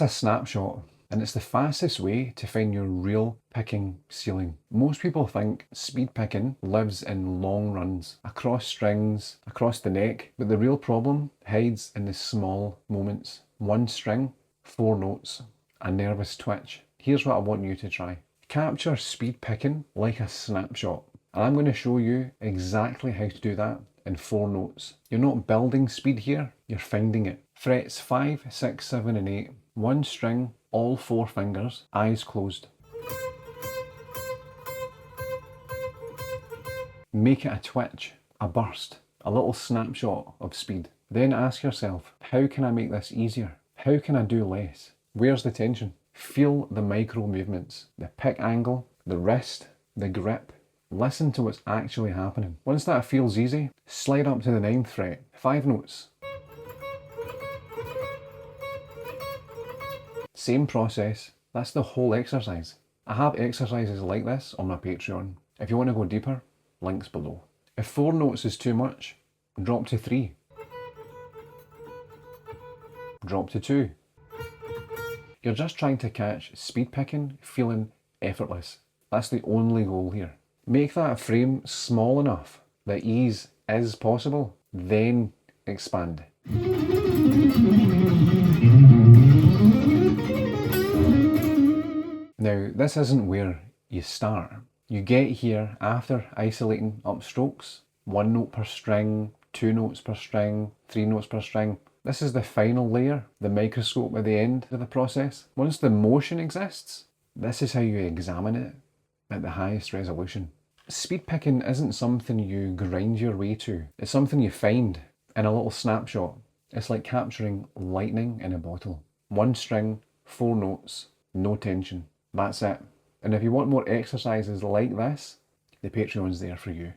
That's a snapshot, and it's the fastest way to find your real picking ceiling. Most people think speed picking lives in long runs, across strings, across the neck, but the real problem hides in the small moments. One string, 4 notes, a nervous twitch. Here's what I want you to try. Capture speed picking like a snapshot. And I'm going to show you exactly how to do that in 4 notes. You're not building speed here, you're finding it. Frets 5, 6, 7 and 8. One string, all 4 fingers, eyes closed. Make it a twitch, a burst, a little snapshot of speed. Then ask yourself, how can I make this easier? How can I do less? Where's the tension? Feel the micro movements, the pick angle, the wrist, the grip. Listen to what's actually happening. Once that feels easy, slide up to the 9th fret, 5 notes. Same process, that's the whole exercise. I have exercises like this on my Patreon. If you want to go deeper, links below. If 4 notes is too much, drop to 3. Drop to 2. You're just trying to catch speed picking feeling effortless. That's the only goal here. Make that frame small enough that ease is possible, then expand. Now, this isn't where you start. You get here after isolating upstrokes, 1 note per string, 2 notes per string, 3 notes per string. This is the final layer, the microscope at the end of the process. Once the motion exists, this is how you examine it at the highest resolution. Speed picking isn't something you grind your way to. It's something you find in a little snapshot. It's like capturing lightning in a bottle. 1 string, 4 notes, no tension. That's it. And if you want more exercises like this, the Patreon's there for you.